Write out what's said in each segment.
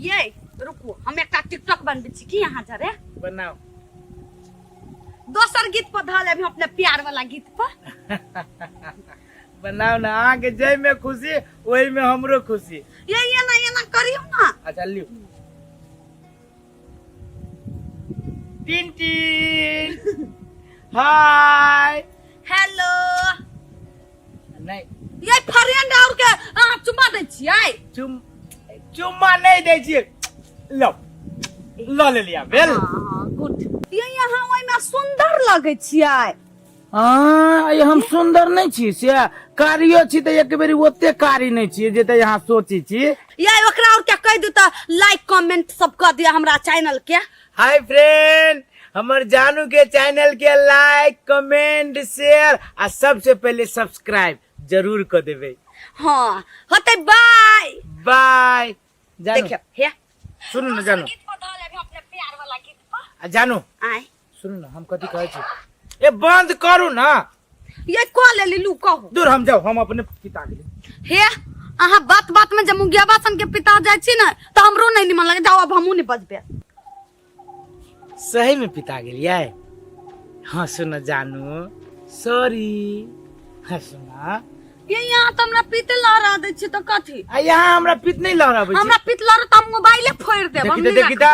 ये रुको हम एक टिकटॉक बनबे छी की यहाँ जा रे बनाओ दोसर गीत पर धा लेबे अपने प्यार वाला गीत पर बनाओ ना आगे जय में खुशी वही में हमरो खुशी ये ना करियो ना अच्छा लियो टिन टिन हाय हेलो नहीं ये फ्रेंड और के चुमा दे छियै चुम्मा नहीं दे छियै लो लो ले लिया वेल गुड ये यहाँ ओइ में सुंदर लगे छियै ये हम सुंदर नहीं छी से कारियो छी त एक बेरी ओते कारी नहीं छी जे यहाँ सोची छी ये ओकरा और क्या कह दू त लाइक कमेंट सब कर दिया हमरा चैनल के हाय फ्रेंड हमर जानू के चैनल के लाइक कमेंट शेयर आ सबसे पहले सब्सक्राइब जरूर कर देबे हां होते बाय बाय जानू देखियो हे सुन न जानू गीत पर धा लेबे अपने प्यार वाला गीत पर जानू आय सुन न हम कथि कहै छी ए बंद करू ना ये कॉल ले लू कहू दूर हम जाओ हम अपने पिता के हे अहाँ बात बात में जब मुंगियाबा सन के पिता जाय छी ना त हमरो नहीं निमन लगे जाओ अब हमहू नहीं बजबे सही में पिता गेलिए हाँ सुन जानू सॉरी हाँ सुना ये यहाँ तो हमरा पित लहरा दे छी त कथि यहाँ हमरा पित नहीं लहराबै छी हमरा पित लहरा त हम मोबाइले फोड़ देब देखी त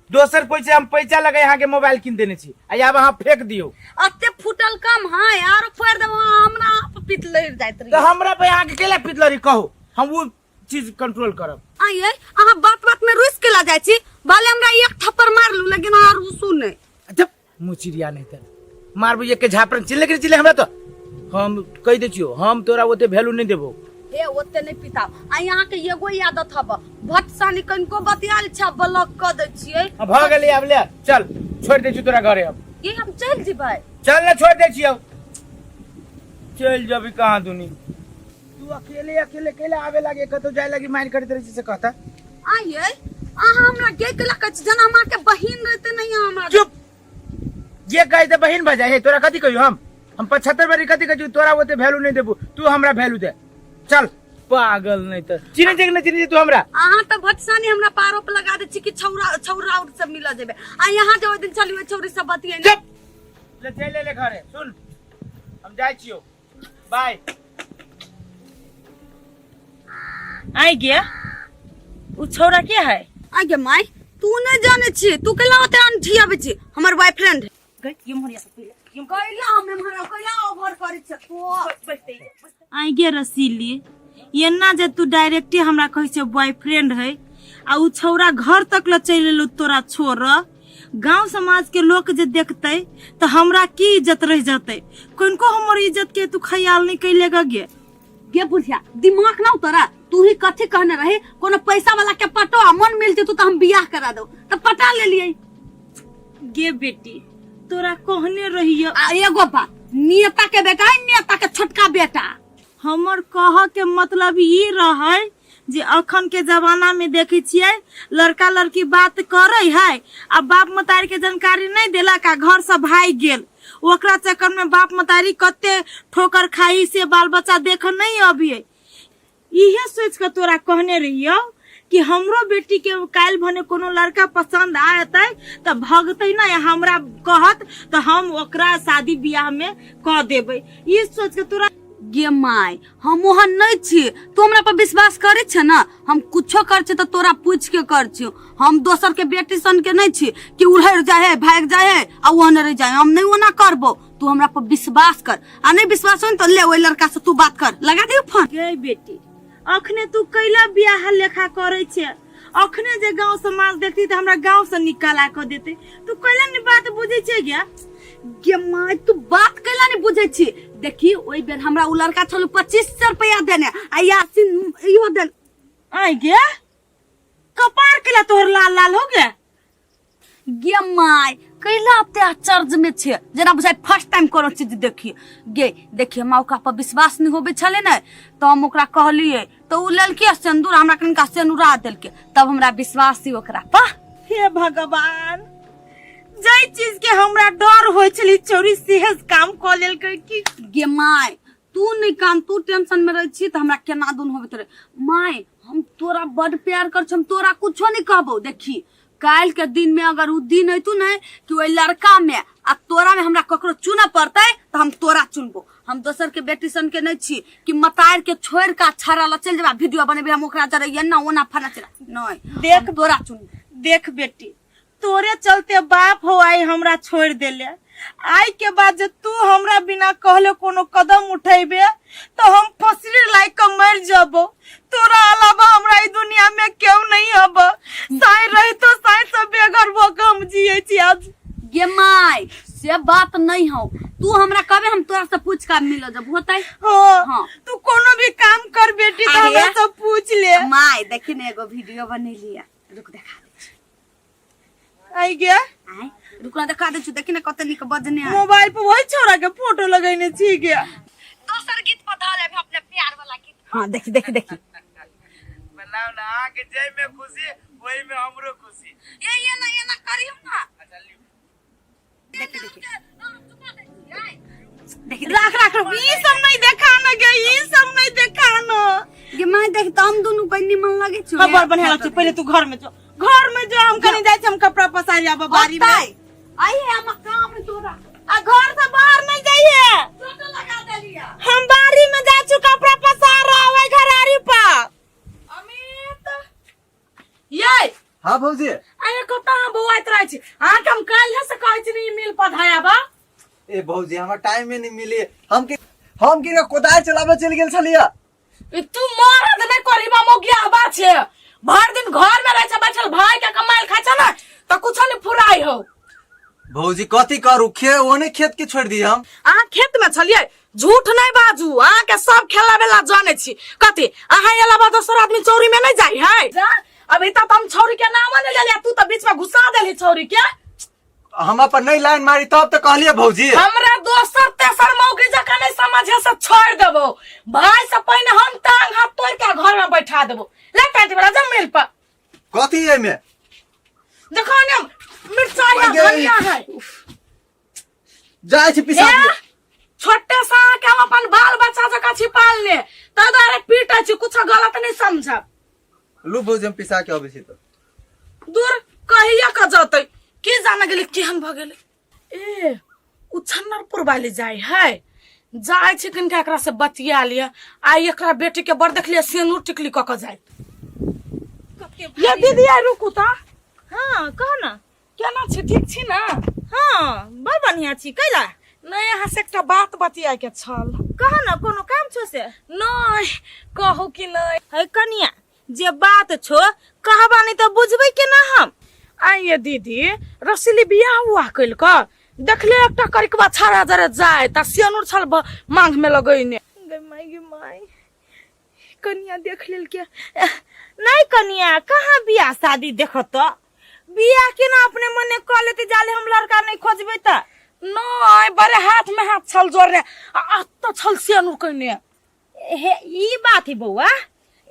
दोसर पैसे हम पैसा लगे यहाँ के मोबाइल किन देने छी अब वहाँ फेंक दियो अते फुटल कम है यार फोड़ देब हमरा पित लहर जाइत रही तो हमरा पे यहाँ के केला पित लहरी कहो हम वो चीज कंट्रोल करब आइए अहाँ बात बात में रुस के ला जाय छी भले हमरा एक थप्पड़ मार लू लेकिन अहाँ रुसू नहीं जब मुचिरिया नहीं त मारबो एक के झापरन चिल्ले हमरा तो हम कह दे छियो हम तोरा ओते वैल्यू नहीं देबो ए ओते नहीं पिता आ यहाँ के एगो आदत हब भटसानी कनको बतियाल छ ब्लॉक क दे छियै भ गेली अब ले चल छोड़ दे छी तोरा घरे अब ये हम चल जेबै चल ना छोड़ दे छियो चल जबी कहां दुनी तू अकेले केला आवे लागे कतो जाय लागी मार करते रही से कहता आइए अहाँ हमरा के केला कछ जना हमरा के बहिन रहते नहीं हमरा चुप ये कह दे बहिन भजा हे तोरा कथि कहियो हम 75 बारी कथि कहियो तोरा ओते वैल्यू नहीं देबू तू हमरा वैल्यू दे चल पागल नहीं तो चिने जग न चिने तू हमरा अहाँ त भटसानी हमरा पारो पे लगा दे छी कि छौरा और सब मिला जेबे आ यहाँ जे ओइ दिन चलियो छौरी सब बतियै चुप ले चल ले घरे सुन हम जाय छियो बाय आई गया उ छौरा के है आगे माय तू नहीं जाने छी तू केला ओते अंठी आबे छी हमर बॉयफ्रेंड है गई ये मोरिया सब पीले हम कहला हम हमरा कहला ओवर करे छ तो आई गया रसीली एना जे तू डायरेक्टली हमरा कहै छै बॉयफ्रेंड है आ उ छौरा घर तक ल चल एलो तोरा छोड़ गांव समाज के लोग जे देखते तो हमरा की इज्जत रह जाते कोनको हमर इज्जत के तू ख्याल नहीं कैलेगा गे बुढ़िया दिमाग ना तोरा तू ही कथि कहने रहे कोनो पैसा वाला के पटो आ मन मिलते तो हम बियाह करा दो त पटा ले लिए गे बेटी तोरा कहने रहियो आ एगो बात नेता के बेटा है नेता के छोटका बेटा हमर कह के मतलब ये रहे जे अखन के जमाना में देखे छियै लड़का लड़की बात करे है आ बाप मतारी के जानकारी नहीं देला का घर से भाग गेल ओकरा चक्कर में बाप मतारी कते ठोकर खाई से बाल बच्चा देख नहीं अबिए इहे सोच के तोरा कहने रहियो कि हमरो बेटी के काल भने कोनो लड़का पसंद आयते त भगते ना हमरा कहत तो हम ओकरा शादी बियाह में क देबै ई सोच के तोरा गे माय हम ओहन नहीं छी तू हमरा पर विश्वास करे छ ना हम कुछो कर छ त तोरा पूछ के कर छी हम दोसर के बेटी सन के नहीं छी कि उड़र जाए भाग जाए आ ओहन रह जाए हम नहीं ओना करबो तू हमरा पर विश्वास कर आ नहीं विश्वास हो तो ले ओइ लड़का से तू बात कर लगा दे फोन गे बेटी अखने तू कैला बियाह लेखा करे छे अखने जे गांव समाज देखती त हमरा गांव से निकाला क देते तू कैला ने बात बुझे छे क्या गे माय तू बात कैला नहीं बुझे छी देखी ओइ बेर हमरा उ लड़का छल 2500 रुपया देने आ यासिन इहो देन आई गे कपार केला तोहर लाल लाल हो गया गे माय कैला अपने चर्च में छे जना बुझाय फर्स्ट टाइम कोनो चीज देखी गे देखिए मौका पर विश्वास नहीं होबे छले न तो हम ओकरा कहलिए तो उ ललकी सिंदूर हमरा कनका सिंदूरा देलके तब हमरा विश्वास ही ओकरा पर हे भगवान जय चीज के हमरा डर होय छली चोरी सेहज काम क लेल की गे माय तू नहीं काम तू टेंशन में रह छी त हमरा केना दुन होबे तरे माय हम तोरा बड प्यार कर हम तोरा कुछो नहीं कहबो। देखी काल के दिन में अगर उ दिन है तू नहीं कि वही लड़का में आ तोरा में हमरा ककरो चुना पड़ते तो हम तोरा चुनबो। हम दोसर के बेटी सन के नहीं छी कि मतार के छोड़ का छाड़ा ला चल जाबा वीडियो बनेबे हम ओकरा जरे ना ओना फना चला नहीं देख तोरा चुन। देख बेटी तोरे चलते बाप हो आई हमरा छोड़ देले। आई के बाद जब तू हमरा बिना कहले कोनो कदम उठेबे तो हम फसरी लायक मर जाबो। तोरा अलावा हमरा ई दुनिया में क्यों नहीं हब। साई रही तो साई सब बेघर वो कम जिए छी आज। ये माई से बात नहीं हो तू हमरा कबे हम तोरा से पूछ का मिलो जब होतै। हाँ तू कोनो भी काम कर बेटी तो हमरा से पूछ ले। माई देखी ने एगो वीडियो बनेलिया रुक देखा दे। आई गया आय रुक ना देखा दे छु देखी ने कते निक बजने है। मोबाइल पे वही छोरा के फोटो लगाइने छी गया। दोसर गीत पता ले अपने प्यार वाला गीत। हां देखी देखी देखी बनाओ ना आगे जय में खुशी वही में हमरो खुशी। ये ना करियो ना। अच्छा लियो देखी देखी देखी राख राख ई सब नहीं देखा ना गे ई सब नहीं देखा ना। ये माई देख त हम दोनों कनी मन लागे छु। खबर बढ़िया लग पहले तू घर में जो हम कहीं जाए हम कपड़ा पसार जाब बारी में। आई है हम काम है तोरा आ घर से बाहर नहीं जाइए। फोटो लगा देलिया हम बारी में जा छु कपड़ा पसार रहा है घरारी पर। अमित ये हाँ भौजी आए कता बौआइत रहै छी आ हम काल से कहै छी नहीं मिल पधाया बा। ए भौजी हमरा टाइम में नहीं मिली। हम के कोदाय चलाबे चल गेल छलिया। तू मरद नहीं करीबा मोगिया बा छे भर दिन घर में रह छ बैठल भाई के कमाइल खाय छ ना त कुछ नहीं फुराई हो। भौजी कथी करू ओने खेत के छोड़ दी हम। अहाँ खेत में छलिए झूठ नहीं बाजू। अहाँ के सब खेला बेला जाने छी कथी अहाँ अलावा दोसर आदमी चौरी में नहीं जाई है। जा अभी तक हम छौरी के नाम नहीं ले तू तो बीच में घुसा देली छौरी के। हम पर नहीं लाइन मारी तब तो कहलिए भौजी हमरा दोसर तेसर मौगी जका नहीं समझे से छोड़ देबो। भाई से पहले हम टांग हाथ तोड़ के घर में बैठा देबो। ले काट बड़ा जमीन पर कथी है में देखो ने मिर्चाई है धनिया है जाय छी पिसा दिए। छोटे सा के हम अपन बाल बच्चा जका छिपाल ले त दारे पीटा छी कुछ गलत नहीं समझ। लू भौजी हम पिसा के आबे छी तो दूर कहिया का जाते के जाना गेले केहन भ गेले। ए उछन्नरपुर वाली जाय है जाय छी कनका एकरा से बतिया लिया आई एकरा बेटी के बर देखलिए सेनूर टिकली क जाय। ये दीदी आ रुकू ता। हाँ कह ना केना छी ठीक छी ना। हाँ बड़ बढ़िया छी कैला नहीं यहाँ से एकटा बात बतिया के छल। कह ना कोनो काम छो से। नहीं कहू कि नहीं है कनिया जे बात छो कहबा नहीं तो बुझबे के ना हम। आइए दीदी रसीली बियाह हुआ कइल क देखले एकटा करिकबा छाड़ा जरे जाय त सेनुर छल मांग में लगइने। गे माई कनिया देख लेल के नहीं कनिया कहाँ बियाह शादी देखत बियाह के ना अपने मने क लेते जाले हम लड़का नहीं खोजबे त नहीं बड़े हाथ में हाथ छल जोड़ने तो छल सेनुर कइने। हे ई बात है बउआ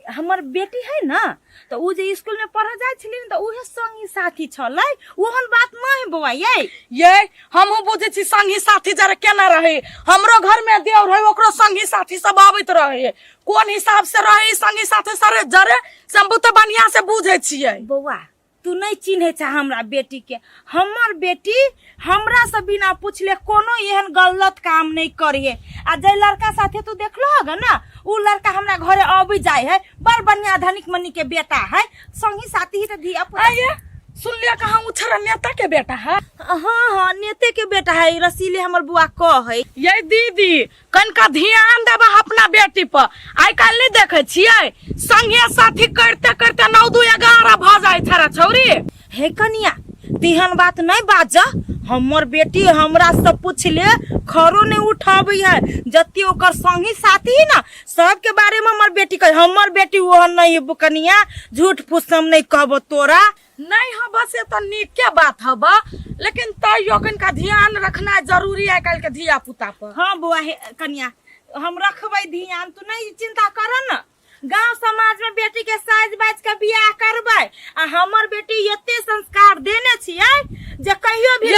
हमर बेटी है ना तो उ जे स्कूल में पढ़ा जाय छली न तो उहे संगी साथी छलै ओहन बात नहीं बउआ ये हमहु बुझे छी संगी साथी जरे केना रहे। हमरो घर में देव रहे ओकरो संगी साथी सब आबैत रहे कोन हिसाब से रहे संगी साथी सारे जरे संबू तो बढ़िया से बुझे छियै। बउआ तू नहीं चिन्हे छ हमरा बेटी के। हमर बेटी हमरा से बिना पूछले कोनो एहन गलत काम नहीं करिए। आ जे लड़का साथे तू देखलो होगा ना उ लड़का हमरा घरे आबी जाय है बड़ बढ़िया धनिक मनी के बेटा है संगी साथी ही तो दिया आइए सुन लिया कहाँ उछरा नेता के बेटा है। हाँ नेते के बेटा है रसीले हमर बुआ कह है। ये दीदी कनका ध्यान देबा अपना बेटी पर। आई काल नहीं देखे छियै संगे साथी करते करते 9 2 11 भ जाय छरा छौरी। हे कनिया तिहन बात नहीं बाज। हमर बेटी हमरा से पूछ ले खरो नहीं उठाबी है जति ओकर संगी साथी ना सबके बारे में हमर बेटी कह। हमर बेटी वो नहीं कनिया झूठ फूस हम नहीं कहबो तोरा नहीं हो बस ये तो नीक के बात है बा लेकिन तैयो का ध्यान रखना जरूरी है कल के धिया पुता पर। हाँ बुआ कनिया हम रखबे ध्यान तू नहीं चिंता कर न। गांव समाज में बेटी के साज बाज के बियाह करबे आ हमर बेटी एते संस्कार देने छियै जे कहियो भी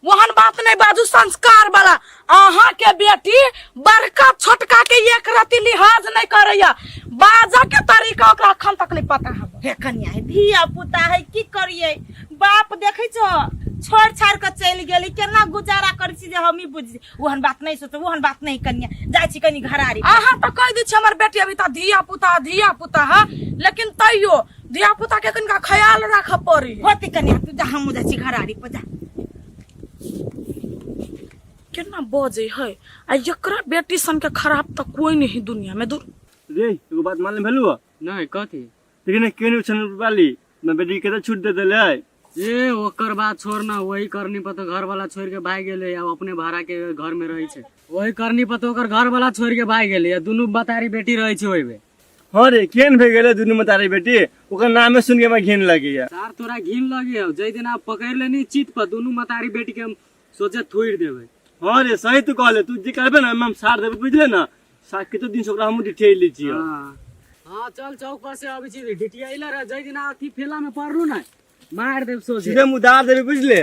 वहन बात नहीं बाजू संस्कार वाला। अहाँ के बेटी बड़का छोटका के एक रति लिहाज नहीं करैया, बाजा के तरीका ओकरा अखन तक नहीं पता है। हे कन्या धिया पुता है की करिए, बाप देखे छो छोड़ छाड़ के चल गेली, केना गुजारा करी छी जे हम ही बुझी। ओहन बात नहीं सोचो, ओहन बात नहीं कन्या, जाय छी कनी घरारी। अहाँ तो कह दी हमर बेटी अभी तो धिया पुता है, लेकिन तैयो धिया पुता के कनिका ख्याल रख पड़ी। होती कन्या तू जा, हम जा छी घरारी पर जा। केना बजे है आ एकरा बेटी सन के खराब तो कोई नहीं दुनिया में। दूर रे एगो बात मान ले भेलु नहीं कथी लेकिन केने उछन वाली मैं बेटी के तो छूट दे देले ये ओकर बात छोड़ ना, वही करनी पर तो घर वाला छोड़ के भाग गेले, अब अपने भाड़ा के घर में रही छे। वही करनी पर तो ओकर घर वाला छोड़ के भाग गेले, दुनू बतारी बेटी रही छे ओहि में। हां रे केन भे गेले दुनू में तारी बेटी, ओकर नाम सुन के मैं घिन लगी है। सार तोरा घिन लगी है, जई दिन आप पकड़ लेनी चित पर दुनू मतारी बेटी के हम सोचे थोड़ देबे। हां रे सही तू कहले, तू जे करबे ना हम सार देबे बुझले ना, साक के तो दिन से ओकरा हम डिठे ली छी। हां चल चौक पर से अभी छी डिटियाइला रे, जई दिन अथी फेला में पड़लू ना मार देब सोचे सीधे मुदार देबे बुझले।